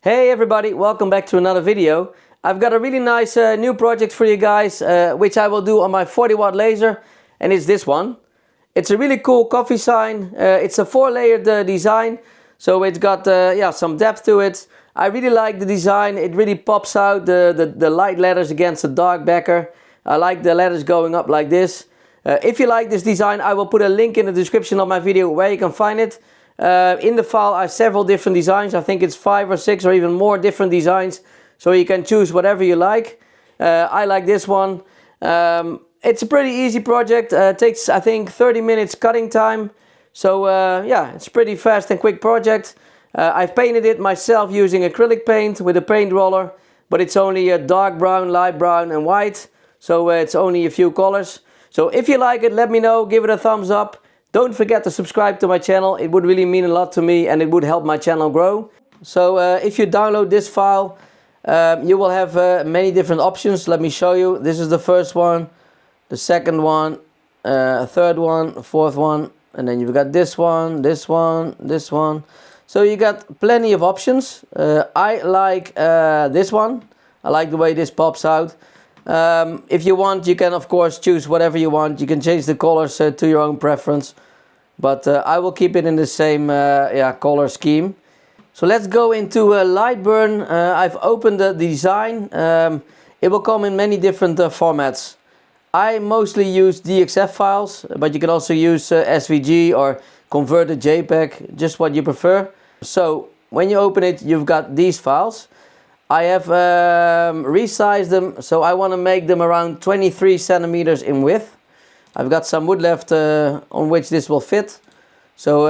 Hey everybody, welcome back to another video. I've got a really nice new project for you guys, which I will do on my 40-watt laser, and it's this one. It's a really cool coffee sign. It's a 4-layered design, so it's got some depth to it. I really like the design. It really pops out the light letters against the dark backer. I like the letters going up like this. If you like this design, I will put a link in the description of my video where you can find it. In the file I have several different designs. I think it's 5 or 6 or even more different designs, so you can choose whatever you like. I like this one. It's a pretty easy project. It takes, I think, 30 minutes cutting time, so yeah, it's a pretty fast and quick project. I've painted it myself using acrylic paint with a paint roller, but it's only a dark brown, light brown and white, so it's only a few colors. So if you like it, let me know, give it a thumbs up. Don't forget to subscribe to my channel. It would really mean a lot to me and it would help my channel grow. So if you download this file, you will have many different options. Let me show you. This is the first one, the second one, third one, fourth one, and then you've got this one, this one, this one. So you got plenty of options. I like this one. I like the way this pops out. If you want, you can of course choose whatever you want. You can change the colors to your own preference, but I will keep it in the same color scheme. So let's go into Lightburn. I've opened the design. It will come in many different formats. I mostly use DXF files, but you can also use SVG or converted JPEG, just what you prefer. So when you open it, you've got these files. I have resized them, so I want to make them around 23 centimeters in width. I've got some wood left on which this will fit. So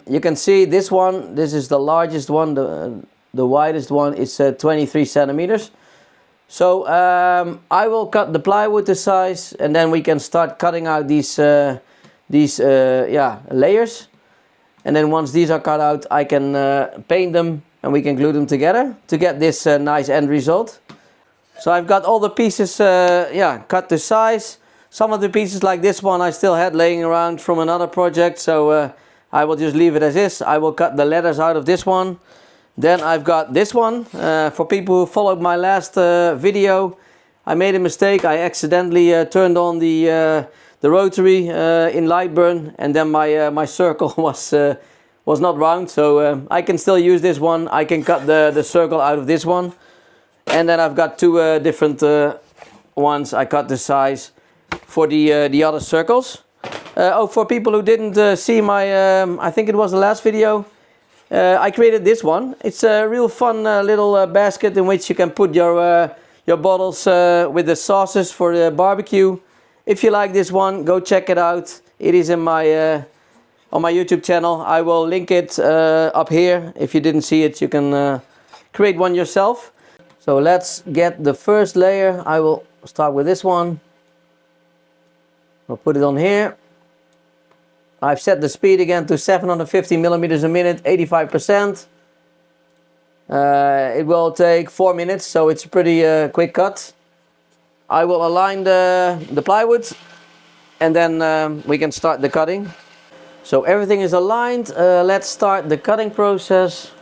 you can see this one, this is the largest one, the widest one is 23 centimeters. So I will cut the plywood to size, and then we can start cutting out these layers. And then once these are cut out, I can paint them and we can glue them together to get this nice end result. So I've got all the pieces cut to size. Some of the pieces like this one I still had laying around from another project, so I will just leave it as is. I will cut the letters out of this one. Then I've got this one. For people who followed my last video, I made a mistake. I accidentally turned on the Rotary in Lightburn, and then my circle was not round, so I can still use this one. I can cut the circle out of this one, and then I've got two different ones. I cut the size for the other circles. For people who didn't see my, I think it was the last video, I created this one. It's a real fun little basket in which you can put your bottles with the sauces for the barbecue. If you like this one, go check it out. It is in my on my YouTube channel. I will link it up here. If you didn't see it, you can create one yourself. So let's get the first layer. I will start with this one. I'll put it on here. I've set the speed again to 750 millimeters a minute, 85%. It will take 4 minutes, so it's a pretty quick cut. I will align the plywood, and then we can start the cutting. So everything is aligned. Let's start the cutting process.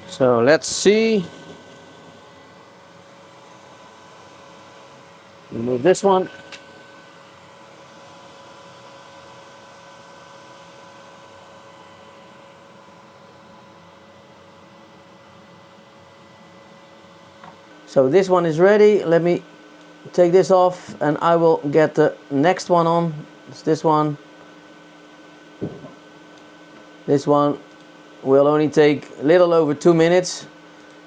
So let's see. Remove this one. So this one is ready. Let me take this off and I will get the next one on. It's this one. This one will only take a little over 2 minutes.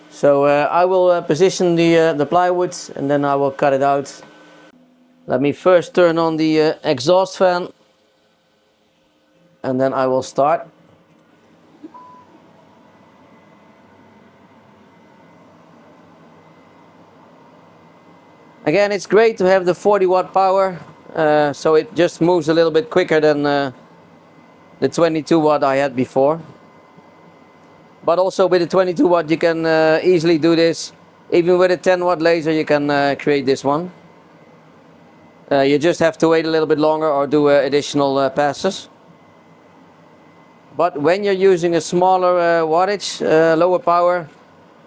So I will position the plywood and then I will cut it out. Let me first turn on the exhaust fan and then I will start. Again, it's great to have the 40-watt power, so it just moves a little bit quicker than the 22-watt I had before. But also with the 22-watt you can easily do this. Even with a 10-watt laser you can create this one. You just have to wait a little bit longer or do additional passes. But when you're using a smaller wattage, lower power,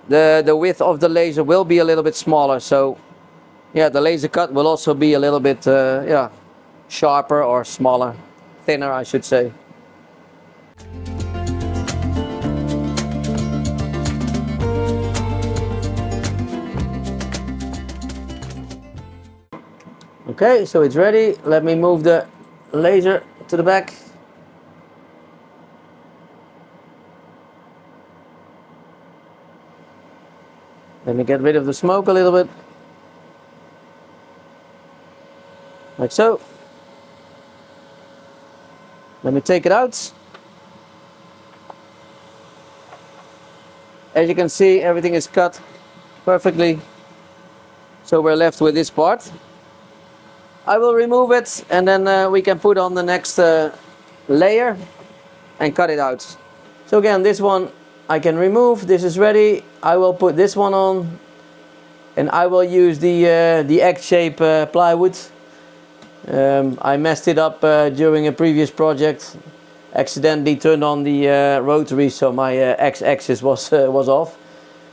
the width of the laser will be a little bit smaller. So yeah, the laser cut will also be a little bit yeah, sharper or smaller, thinner I should say. Okay, so it's ready. Let me move the laser to the back. Let me get rid of the smoke a little bit. Like so. Let me take it out. As you can see, everything is cut perfectly. So we're left with this part. I will remove it and then we can put on the next layer and cut it out. So again, this one I can remove. This is ready. I will put this one on and I will use the X-shape plywood. I messed it up during a previous project. Accidentally turned on the rotary, so my X-axis was off.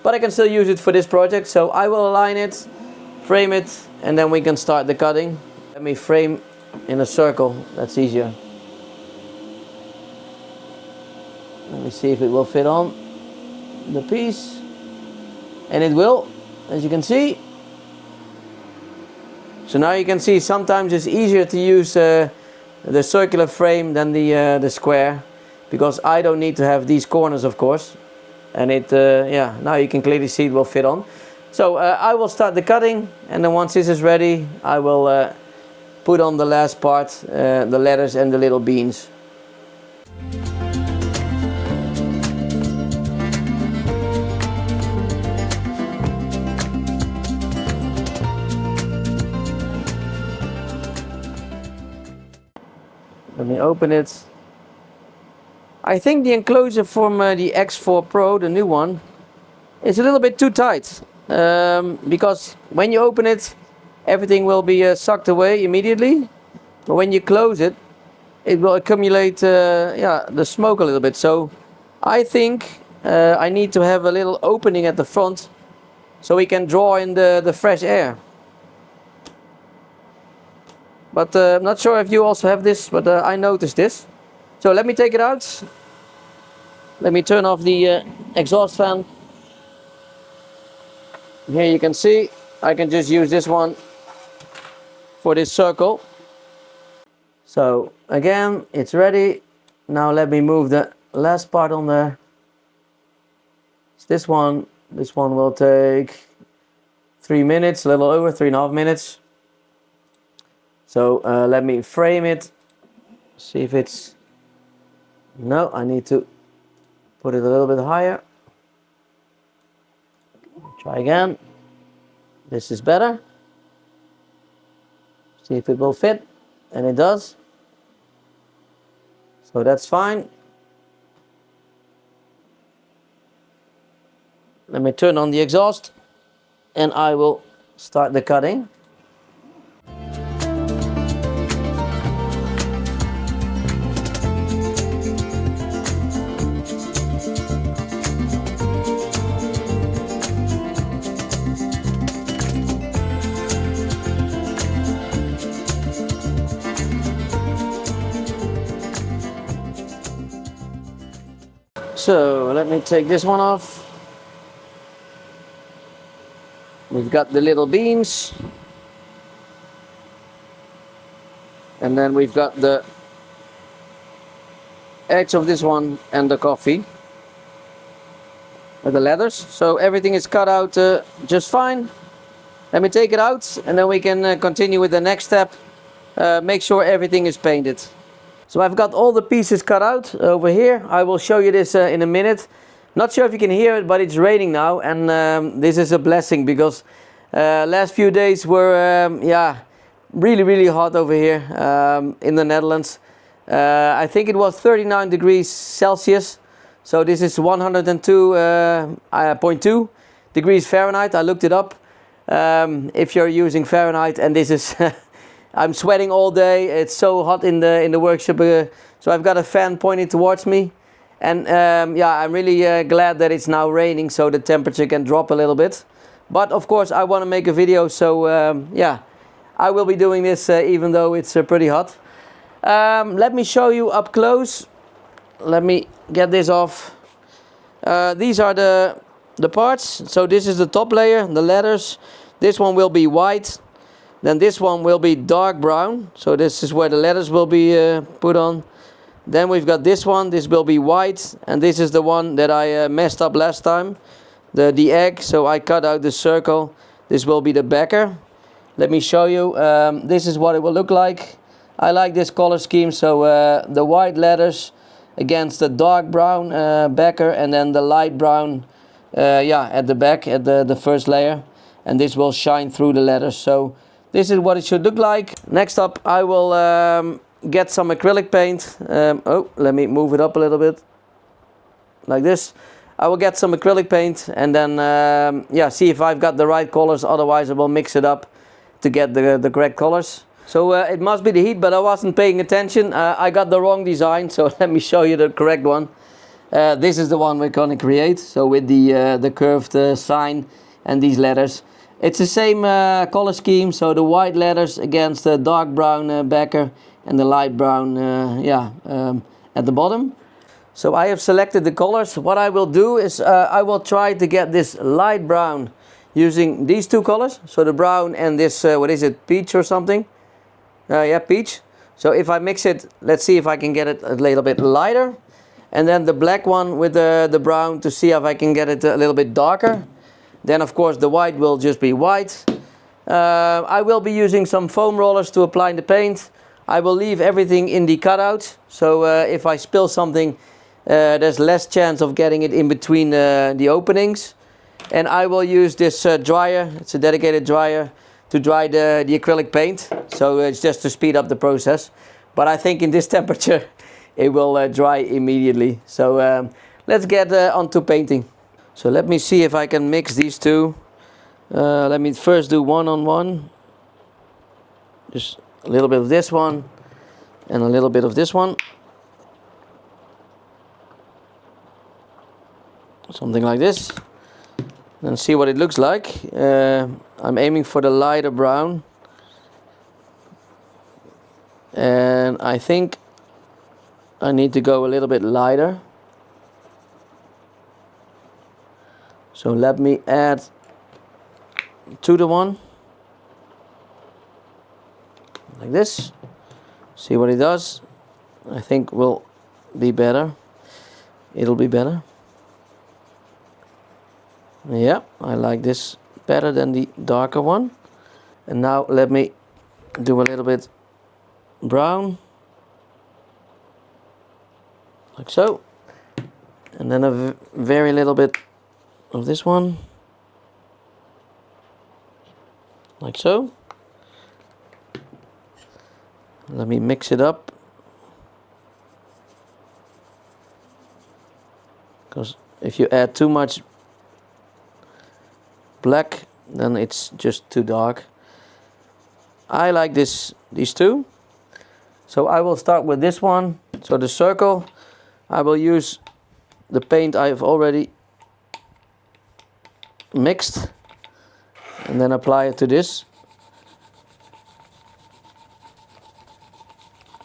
But I can still use it for this project. So I will align it, frame it, and then we can start the cutting. Let me frame in a circle, that's easier. Let me see if it will fit on the piece. And it will, as you can see. So now you can see sometimes it's easier to use the circular frame than the square, because I don't need to have these corners of course. And it, yeah, now you can clearly see it will fit on. So I will start the cutting, and then once this is ready I will put on the last part, the letters and the little beans. Let me open it. I think the enclosure from the X4 Pro, the new one, is a little bit too tight. Because when you open it, everything will be sucked away immediately. But when you close it, it will accumulate yeah, the smoke a little bit. So I think I need to have a little opening at the front so we can draw in the fresh air. But I'm not sure if you also have this, but I noticed this. So let me take it out. Let me turn off the exhaust fan. Here you can see I can just use this one for this circle. So again, it's ready. Now let me move the last part on there. It's this one. This one will take 3 minutes, a little over 3.5 minutes. So let me frame it. See if it's... No, I need to put it a little bit higher. Try again. This is better. See if it will fit, and it does. So that's fine. Let me turn on the exhaust and I will start the cutting. So let me take this one off. We've got the little beans, and then we've got the edge of this one and the coffee, the letters. So everything is cut out just fine. Let me take it out and then we can continue with the next step. Make sure everything is painted. So I've got all the pieces cut out over here. I will show you this in a minute. Not sure if you can hear it, but it's raining now, and this is a blessing because Last few days were yeah, really hot over here in the Netherlands. I think it was 39 degrees Celsius. So this is 102.2 degrees Fahrenheit. I looked it up. If you're using Fahrenheit, and this is I'm sweating all day. It's so hot in the workshop. So I've got a fan pointing towards me, and yeah, I'm really glad that it's now raining, so the temperature can drop a little bit. But of course, I want to make a video, so yeah, I will be doing this even though it's pretty hot. Let me show you up close. Let me get this off. These are the parts. So this is the top layer, the letters. This one will be white. Then this one will be dark brown. So this is where the letters will be put on. Then we've got this one. This will be white. And this is the one that I messed up last time. The egg. So I cut out the circle. This will be the backer. Let me show you. This is what it will look like. I like this color scheme. So the white letters against the dark brown backer, and then the light brown yeah, at the back, at the first layer, and this will shine through the letters. So this is what it should look like. Next up, I will get some acrylic paint. Oh, let me move it up a little bit, like this. I will get some acrylic paint, and then yeah, see if I've got the right colors. Otherwise I will mix it up to get the correct colors. So it must be the heat, but I wasn't paying attention. I got the wrong design, so let me show you the correct one. This is the one we're gonna create. So with the curved sign and these letters. It's the same color scheme. So the white letters against the dark brown backer, and the light brown yeah, at the bottom. So I have selected the colors. What I will do is I will try to get this light brown using these two colors. So the brown and this, what is it, peach or something? Yeah, peach. So if I mix it, let's see if I can get it a little bit lighter. And then the black one with the brown to see if I can get it a little bit darker. Then of course the white will just be white. I will be using some foam rollers to apply the paint. I will leave everything in the cutout. So if I spill something, there's less chance of getting it in between the openings. And I will use this dryer. It's a dedicated dryer to dry the acrylic paint. So it's just to speed up the process. But I think in this temperature it will dry immediately. So let's get onto painting. So let me see if I can mix these two. Let me first do one on one. Just a little bit of this one and a little bit of this one. Something like this. And see what it looks like. I'm aiming for the lighter brown. And I think I need to go a little bit lighter. So let me add to the one. Like this. See what it does. I think will be better. It'll be better. Yeah, I like this better than the darker one. And now let me do a little bit brown, like so, and then a very little bit of this one, like so. Let me mix it up, because if you add too much black, then it's just too dark. I like these two. So I will start with this one. So the circle, I will use the paint I've already mixed and then apply it to this.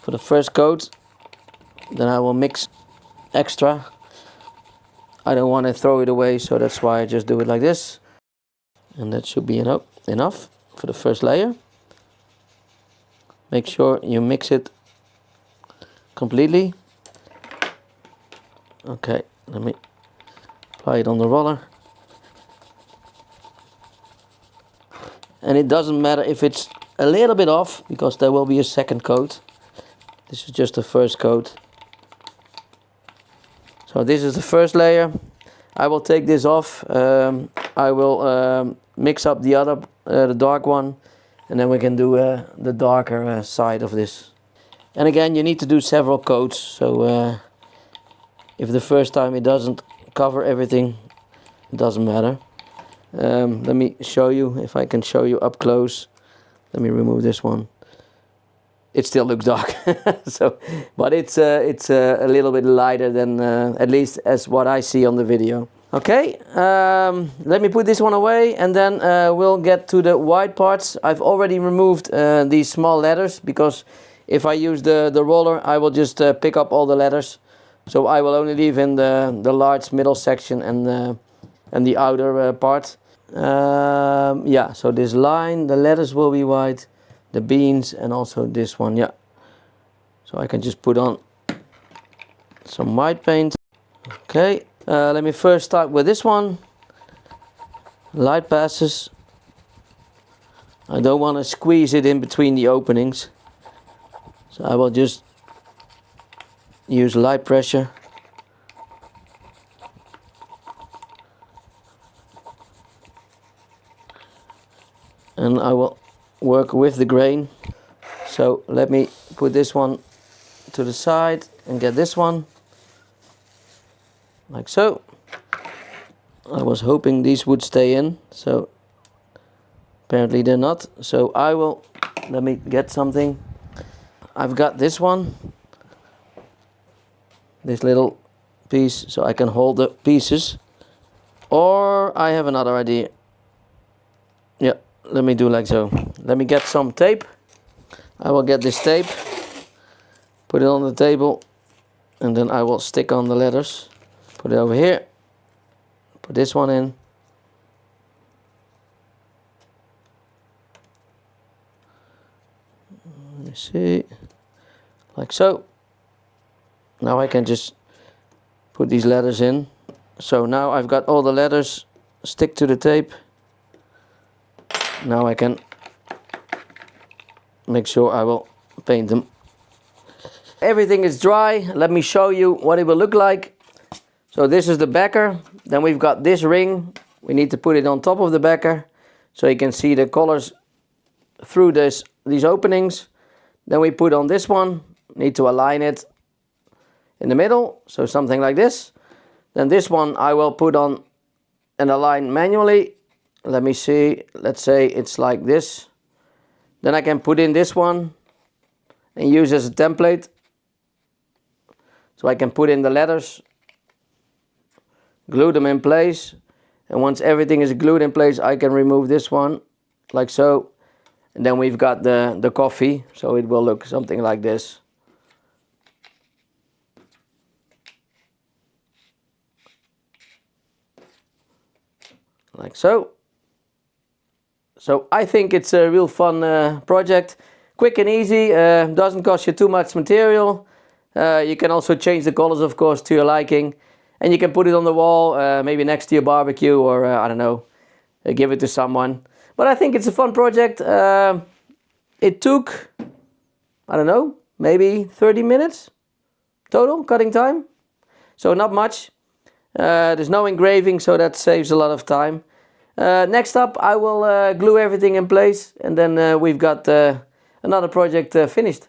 For the first coat, then I will mix extra. I don't want to throw it away, so that's why I just do it like this. And that should be enough for the first layer. Make sure you mix it completely. Okay, let me apply it on the roller. And it doesn't matter if it's a little bit off, because there will be a second coat. This is just the first coat. So this is the first layer. I will take this off. I will mix up the other the dark one, and then we can do the darker side of this. And again, you need to do several coats, so if the first time it doesn't cover everything, it doesn't matter. Let me show you, if I can show you up close. Let me remove this one. It still looks dark, so, but it's a little bit lighter than at least as what I see on the video. Okay, let me put this one away, and then we'll get to the white parts. I've already removed these small letters, because if I use the roller, I will just pick up all the letters. So I will only leave in the large middle section and the outer part. Yeah, so this line, the letters will be white, the beans, and also this one, yeah. So I can just put on some white paint. Okay, let me first start with this one. Light passes. I don't want to squeeze it in between the openings, so I will just use light pressure. And I will work with the grain. So let me put this one to the side and get this one, like so. I was hoping these would stay in, so apparently they're not. So I will, let me get something. I've got this one, this little piece, so I can hold the pieces. Or I have another idea. Yeah, let me do like so. Let me get some tape. I will get this tape, put it on the table, and then I will stick on the letters. Put it over here. Put this one in. Let me see. Like so. Now I can just put these letters in. So now I've got all the letters stick to the tape. Now I can make sure I will paint them. Everything is dry. Let me show you what it will look like. So this is the backer. Then we've got this ring. We need to put it on top of the backer so you can see the colors through these openings. Then we put on this one. Need to align it in the middle, so something like this. Then this one I will put on and align manually. Let me see, let's say it's like this. Then I can put in this one and use as a template. So I can put in the letters, glue them in place, and once everything is glued in place, I can remove this one, like so. And then we've got the coffee, so it will look something like this. Like so. So I think it's a real fun project. Quick and easy, doesn't cost you too much material. You can also change the colors, of course, to your liking. And you can put it on the wall, maybe next to your barbecue, or I don't know, give it to someone. But I think it's a fun project. It took, I don't know, maybe 30 minutes total cutting time. So not much. There's no engraving, so that saves a lot of time. Next up, I will glue everything in place, and then we've got another project finished.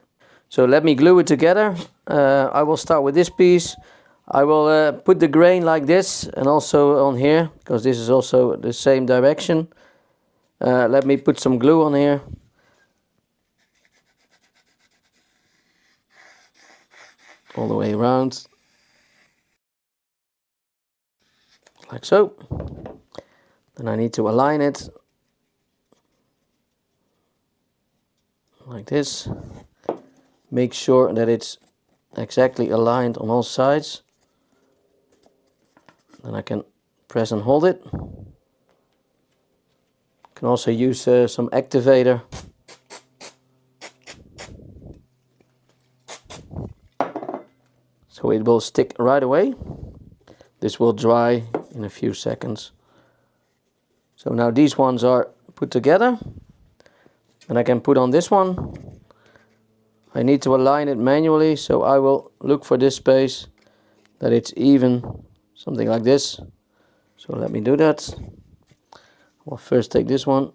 So let me glue it together. I will start with this piece. I will put the grain like this, and also on here, because this is also the same direction. Let me put some glue on here. All the way around. Like so. Then I need to align it. Like this. Make sure that it's exactly aligned on all sides. Then I can press and hold it. Can also use some activator. So it will stick right away. This will dry in a few seconds. So now these ones are put together. And I can put on this one. I need to align it manually, so I will look for this space that it's even, something like this. So let me do that. I'll first take this one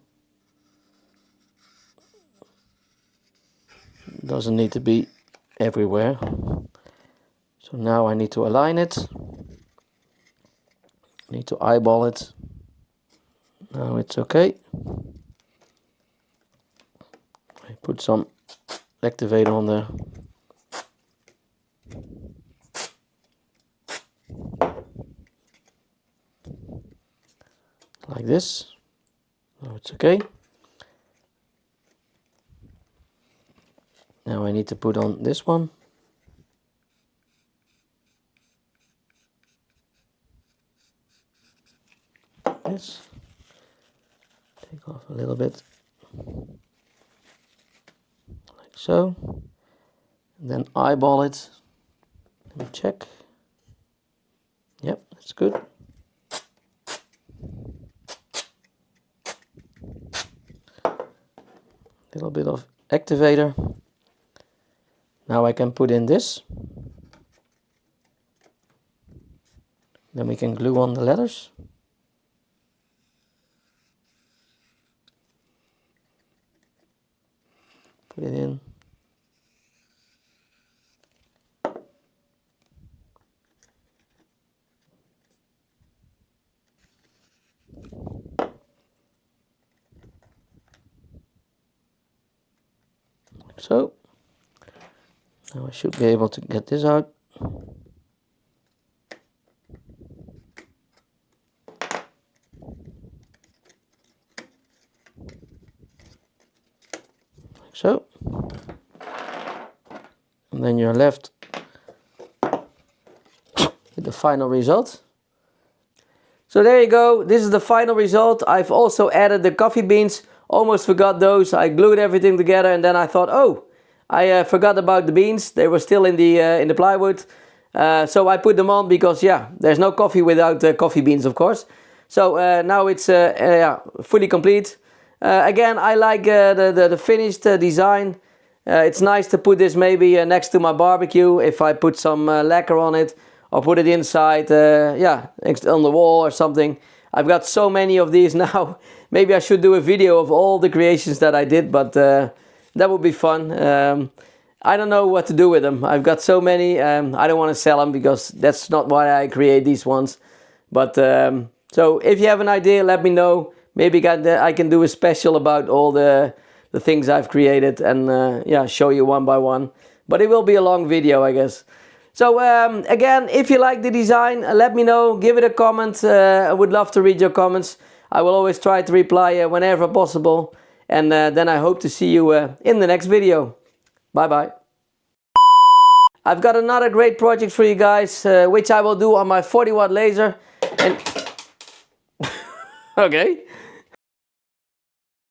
doesn't need to be everywhere. So now I need to align it. Need to eyeball it. Now it's okay. I put some activator on there. Like this. Now it's okay. Now I need to put on this one. This. Take off a little bit. Like so. And then eyeball it. Let me check. Yep, that's good. Little bit of activator. Now I can put in this. Then we can glue on the letters. Put it in. Like so. Now I should be able to get this out. Like so. And then you're left with the final result. So there you go, this is the final result. I've also added the coffee beans, almost forgot those. I glued everything together and then I thought, oh, I forgot about the beans. They were still in the plywood. So I put them on because, yeah, there's no coffee without coffee beans, of course. So now it's yeah, fully complete. Again, I like the finished design. It's nice to put this maybe next to my barbecue if I put some lacquer on it, or put it inside, yeah, on the wall or something. I've got so many of these now. Maybe I should do a video of all the creations that I did, but that would be fun. I don't know what to do with them. I've got so many. I don't want to sell them because that's not why I create these ones. But so if you have an idea, let me know. Maybe I can do a special about all the things I've created and yeah, show you one by one. But it will be a long video, I guess. So again, if you like the design, let me know. Give it a comment. I would love to read your comments. I will always try to reply whenever possible. And then I hope to see you in the next video. Bye bye. I've got another great project for you guys, which I will do on my 40 watt laser. And okay.